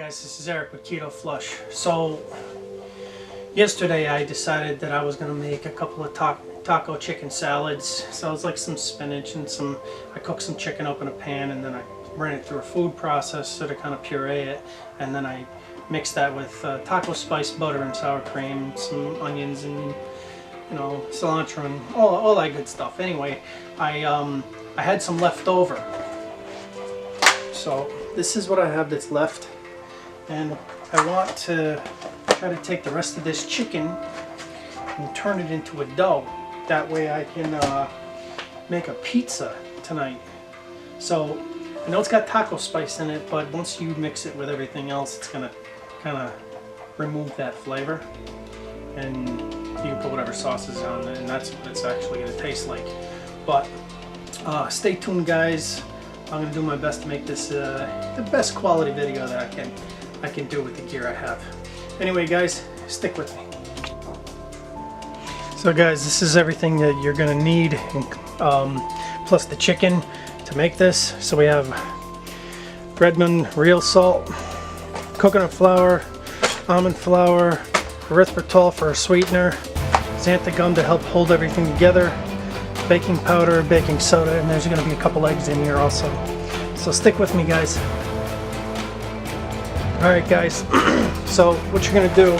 guys, this is Eric with Keto Flush. So yesterday I decided that I was going to make a couple of taco chicken salads. So it was like some spinach and I cooked some chicken up in a pan, and then I ran it through a food processor to kind of puree it, and then I mixed that with taco spice, butter and sour cream, some onions and cilantro and all that good stuff. Anyway, I had some left over. So this is what I have that's left, and I want to try to take the rest of this chicken and turn it into a dough. That way I can make a pizza tonight. So I know it's got taco spice in it, but once you mix it with everything else, it's gonna kind of remove that flavor, and you can put whatever sauces on it, and that's what it's actually gonna taste like. But stay tuned, guys. I'm gonna do my best to make this the best quality video that I can do with the gear I have. Anyway, guys, stick with me. So guys, this is everything that you're gonna need, plus the chicken to make this. So we have Redmond real salt, coconut flour, almond flour, erythritol for a sweetener, xanthan gum to help hold everything together, baking powder, baking soda, and there's going to be a couple eggs in here also. So stick with me, guys. Alright guys, so what you're going to do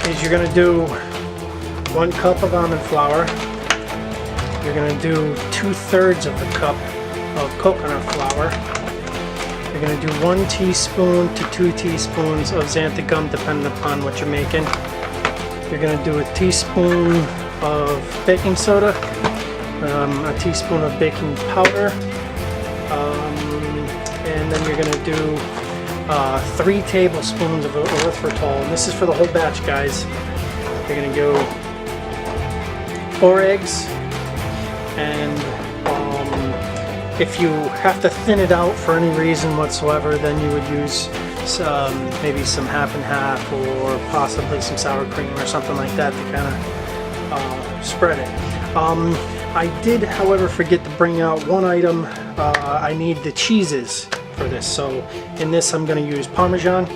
is you're going to do 1 cup of almond flour. You're going to do 2/3 of the cup of coconut flour. You're going to do 1 teaspoon to 2 teaspoons of xanthan gum, depending upon what you're making. You're going to do a teaspoon of baking soda, a teaspoon of baking powder, and then you're going to do 3 tablespoons of erythritol. And this is for the whole batch, guys. You're going to go 4 eggs, and if you have to thin it out for any reason whatsoever, then you would use maybe some half and half, or possibly some sour cream or something like that to kind of spread it. I did, however, forget to bring out one item. I need the cheeses for this. So in this I'm going to use Parmesan,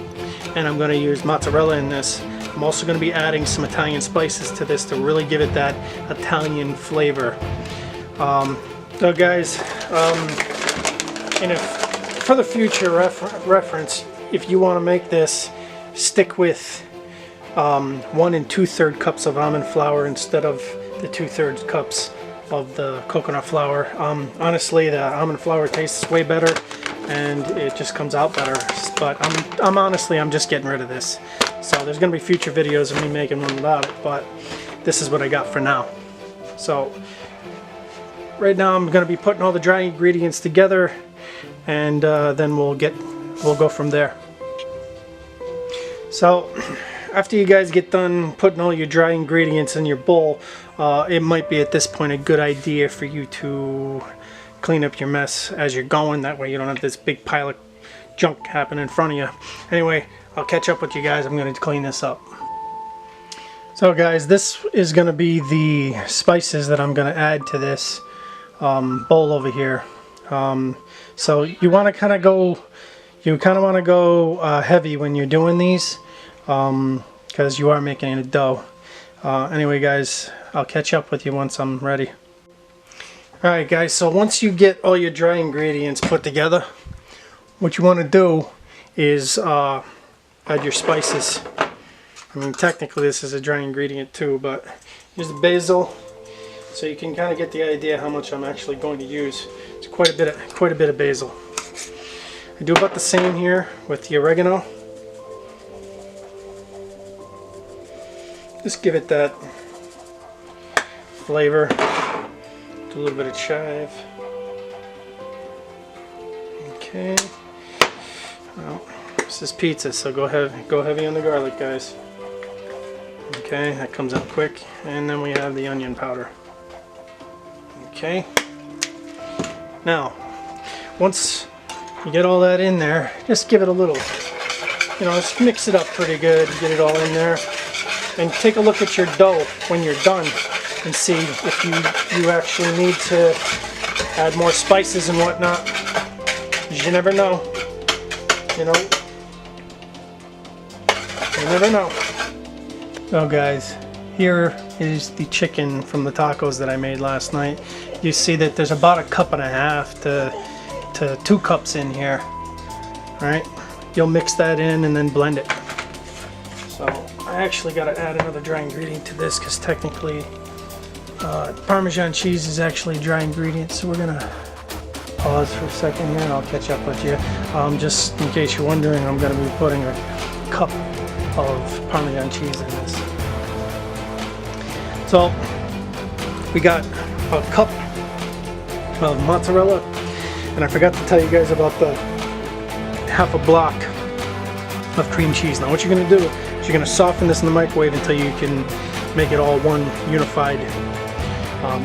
and I'm going to use mozzarella in this. I'm also going to be adding some Italian spices to this to really give it that Italian flavor. So guys, and if for the future reference, if you want to make this, stick with 1 2/3 cups of almond flour instead of the 2/3 cups of the coconut flour. Honestly, the almond flour tastes way better, and it just comes out better. But I'm just getting rid of this. So there's going to be future videos of me making one without it, but this is what I got for now. So right now I'm going to be putting all the dry ingredients together, and then we'll go from there. So after you guys get done putting all your dry ingredients in your bowl, it might be at this point a good idea for you to clean up your mess as you're going. That way you don't have this big pile of junk happen in front of you. Anyway, I'll catch up with you guys. I'm going to clean this up. So guys, this is going to be the spices that I'm going to add to this bowl over here. So you want to kind of go heavy when you're doing these, because you are making a dough. Anyway guys, I'll catch up with you once I'm ready. Alright guys, so once you get all your dry ingredients put together, what you want to do is add your spices. I mean, technically this is a dry ingredient too, but use the basil, so you can kind of get the idea how much I'm actually going to use. It's quite a bit of basil. I do about the same here with the oregano. Just give it that flavor. Do a little bit of chive. Okay. Well, this is pizza, so go heavy on the garlic, guys. Okay, that comes out quick. And then we have the onion powder. Okay. Now, once you get all that in there, just give it a little, just mix it up pretty good, get it all in there, and take a look at your dough when you're done and see if you actually need to add more spices and whatnot, because you never know. You never know. So guys, here is the chicken from the tacos that I made last night. You see that there's about 1.5 cups to 2 cups in here. Alright, you'll mix that in and then blend it. So I actually got to add another dry ingredient to this because technically Parmesan cheese is actually a dry ingredient. So we're going to pause for a second here and I'll catch up with you. Just in case you're wondering, I'm going to be putting a cup of Parmesan cheese in this. So we got a cup of mozzarella, and I forgot to tell you guys about the half a block of cream cheese. Now what you're going to do is you're going to soften this in the microwave until you can make it all one unified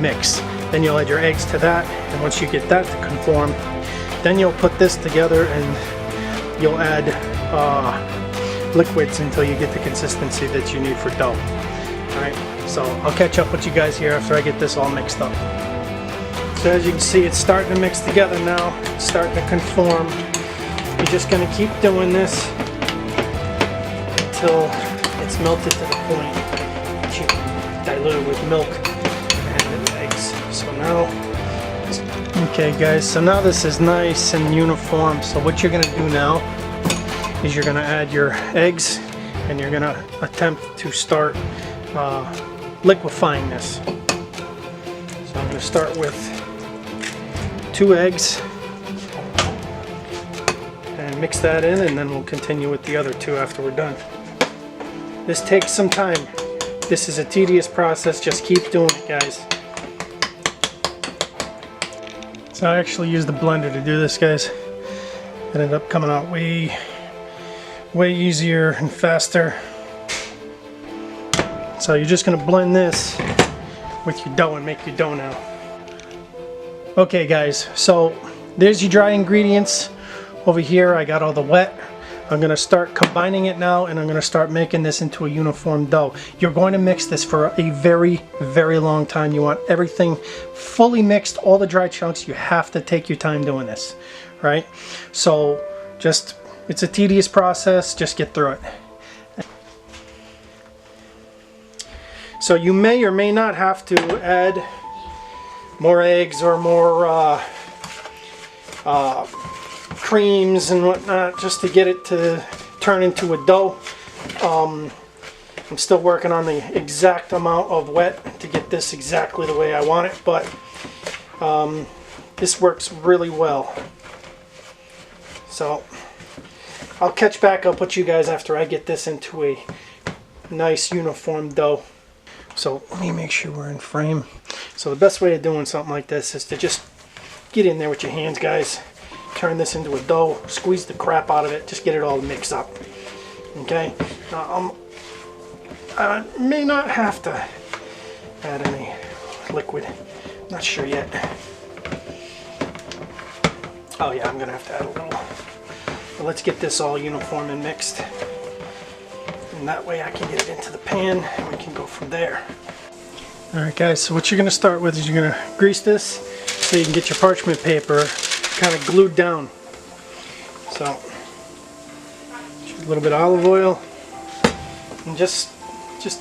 mix. Then you'll add your eggs to that, and once you get that to conform, then you'll put this together and you'll add liquids until you get the consistency that you need for dough. Alright, so I'll catch up with you guys here after I get this all mixed up. So as you can see, it's starting to mix together now. It's starting to conform. You're just going to keep doing this until it's melted to the point that you can dilute it with milk and eggs. So now, okay guys, so now this is nice and uniform. So what you're going to do now is you're going to add your eggs and you're going to attempt to start liquefying this. So I'm going to start with 2 eggs and mix that in, and then we'll continue with the other 2 after we're done. This takes some time. This is a tedious process. Just keep doing it, guys. So I actually used the blender to do this, guys. It ended up coming out way easier and faster. So you're just going to blend this with your dough and make your dough now. Okay guys, so there's your dry ingredients. Over here I got all the wet. I'm going to start combining it now, and I'm going to start making this into a uniform dough. You're going to mix this for a very long time. You want everything fully mixed, all the dry chunks. You have to take your time doing this, right? So just, it's a tedious process. Just get through it. So you may or may not have to add more eggs or more creams and whatnot just to get it to turn into a dough. I'm still working on the exact amount of wet to get this exactly the way I want it, but this works really well. So I'll catch back up with you guys after I get this into a nice uniform dough. So let me make sure we're in frame. So the best way of doing something like this is to just get in there with your hands, guys. Turn this into a dough, squeeze the crap out of it, just get it all mixed up. Okay? Now I may not have to add any liquid. Not sure yet. Oh yeah, I'm gonna have to add a little. But let's get this all uniform and mixed. And that way I can get it into the pan and we can go from there. Alright guys, so what you're going to start with is you're going to grease this so you can get your parchment paper kind of glued down. So, a little bit of olive oil and just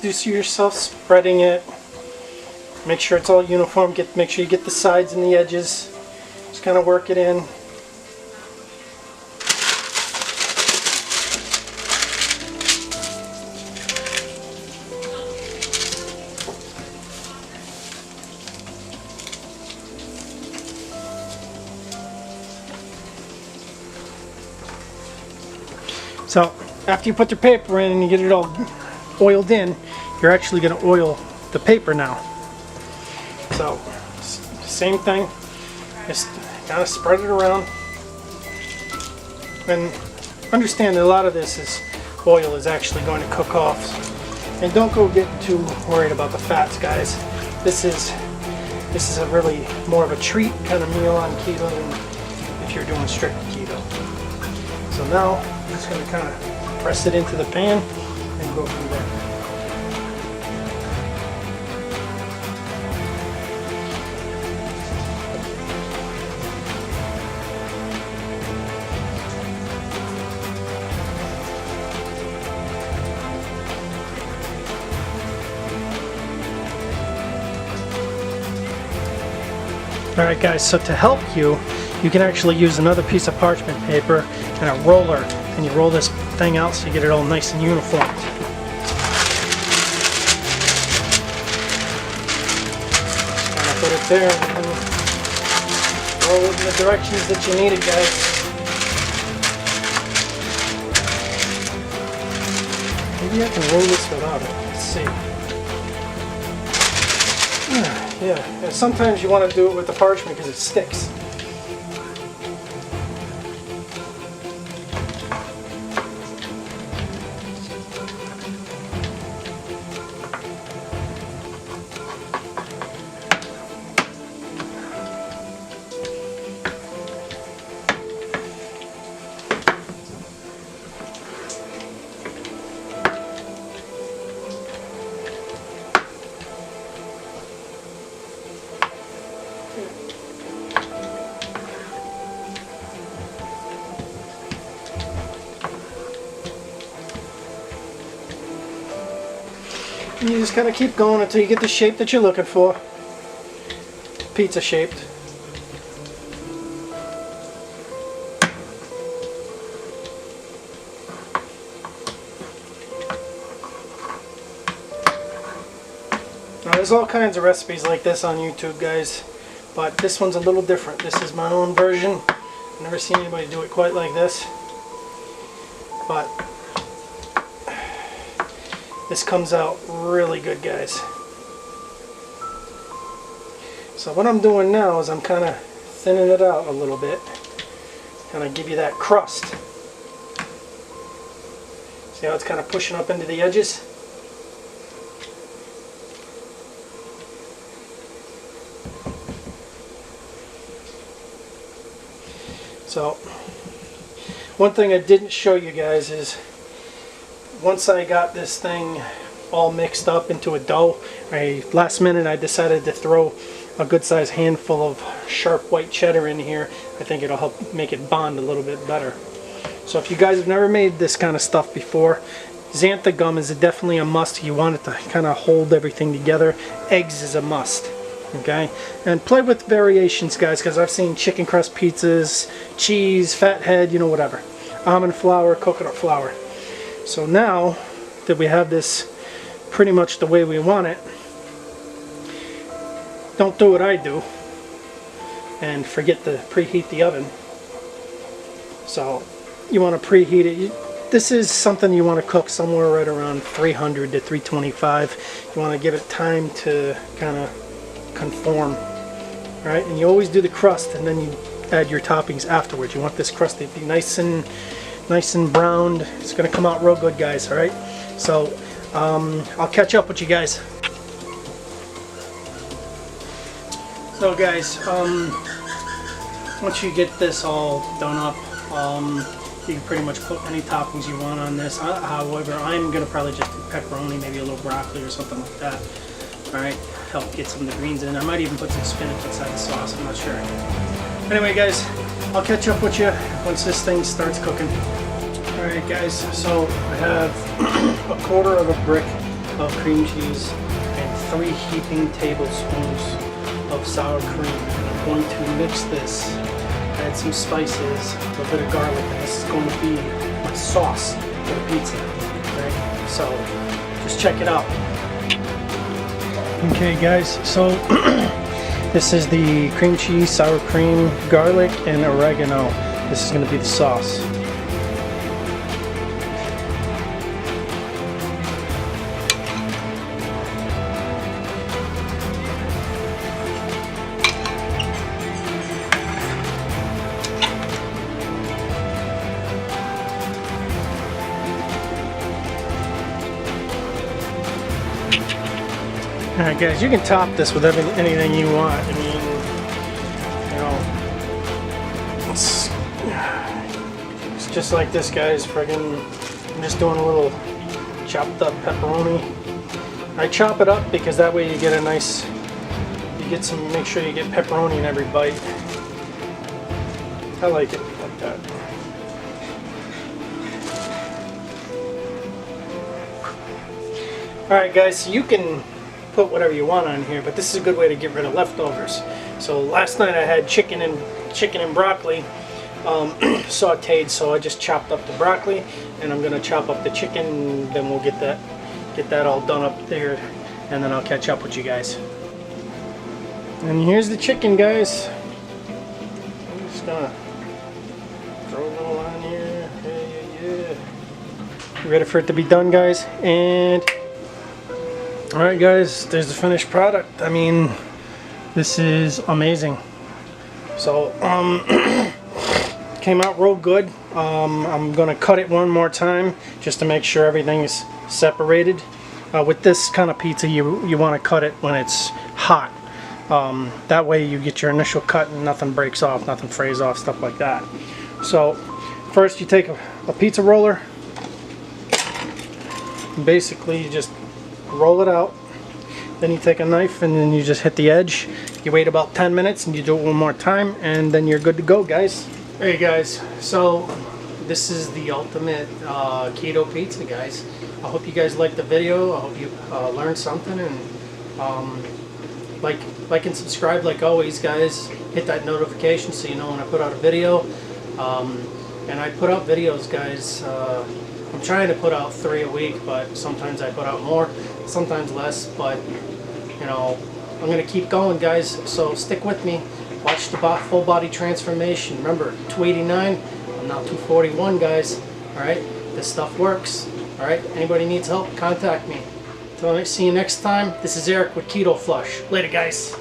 do yourself spreading it. Make sure it's all uniform. Make sure you get the sides and the edges. Just kind of work it in. So after you put the paper in and you get it all oiled in, you're actually going to oil the paper now. So same thing, just kind of spread it around. And understand that a lot of this oil is actually going to cook off. And don't go getting too worried about the fats, guys. This is a really more of a treat kind of meal on keto than if you're doing strict keto. So now I'm just going to kind of press it into the pan and go from there. Alright guys, so to help you, you can actually use another piece of parchment paper and a roller, and you roll this thing out so you get it all nice and uniform. And I put it there and roll it in the directions that you need it, guys. Maybe I can roll this without it. Let's see. Yeah, sometimes you want to do it with the parchment because it sticks. And you just kind of keep going until you get the shape that you're looking for. Pizza shaped. Now there's all kinds of recipes like this on YouTube, guys, but this one's a little different. This is my own version. I've never seen anybody do it quite like this, but this comes out really good, guys. So what I'm doing now is I'm kind of thinning it out a little bit, kind of give you that crust. See how it's kind of pushing up into the edges? So one thing I didn't show you guys is once I got this thing all mixed up into a dough, last minute I decided to throw a good sized handful of sharp white cheddar in here. I think it'll help make it bond a little bit better. So if you guys have never made this kind of stuff before, xanthan gum is definitely a must. You want it to kind of hold everything together. Eggs is a must. Okay, and play with variations, guys, because I've seen chicken crust pizzas, cheese, fathead, you know, whatever. Almond flour, coconut flour. So now that we have this pretty much the way we want it, don't do what I do and forget to preheat the oven. So you want to preheat it. This is something you want to cook somewhere right around 300 to 325. You want to give it time to kind of conform, right? And you always do the crust and then you add your toppings afterwards. You want this crust to be nice and browned. It's going to come out real good, guys. All right, so I'll catch up with you guys. So guys, once you get this all done up, you can pretty much put any toppings you want on this. However, I'm going to probably just do pepperoni, maybe a little broccoli or something like that. All right, help get some of the greens in. I might even put some spinach inside the sauce, I'm not sure. Anyway guys, I'll catch up with you once this thing starts cooking. Alright guys, so I have a quarter of a brick of cream cheese and 3 heaping tablespoons of sour cream. And I'm going to mix this, add some spices, a little bit of garlic, and this is going to be my sauce for the pizza. Right? So just check it out. Okay guys, so this is the cream cheese, sour cream, garlic, and oregano. This is going to be the sauce. Alright guys, you can top this with anything you want. I mean, you know, it's just like this, guys. I'm just doing a little chopped up pepperoni. I chop it up because that way you get a nice, make sure you get pepperoni in every bite. I like it like that. Alright guys, so you can put whatever you want on here, but this is a good way to get rid of leftovers. So last night I had chicken and broccoli sauteed, so I just chopped up the broccoli, and I'm gonna chop up the chicken. Then we'll get that all done up there, and then I'll catch up with you guys. And here's the chicken, guys. I'm just gonna throw a little on here. Yeah. Ready for it to be done, guys? And alright, guys, there's the finished product. I mean, this is amazing. So came out real good. I'm gonna cut it one more time just to make sure everything's separated. With this kind of pizza, you want to cut it when it's hot. That way you get your initial cut and nothing breaks off, nothing frays off, stuff like that. So first you take a pizza roller. Basically you just roll it out. Then you take a knife and then you just hit the edge. You wait about 10 minutes and you do it one more time, and then you're good to go, guys. Hey guys, so this is the ultimate keto pizza, guys. I hope you guys liked the video. I hope you learned something, and like and subscribe like always, guys. Hit that notification so you know when I put out a video. And I put out videos, guys. I'm trying to put out 3 a week, but sometimes I put out more, sometimes less, but you know, I'm gonna keep going, guys, so stick with me. Watch the full body transformation. Remember, 289, I'm now 241, guys. Alright, this stuff works. Alright, anybody needs help, contact me. Till I see you next time, this is Eric with Keto Flush. Later, guys.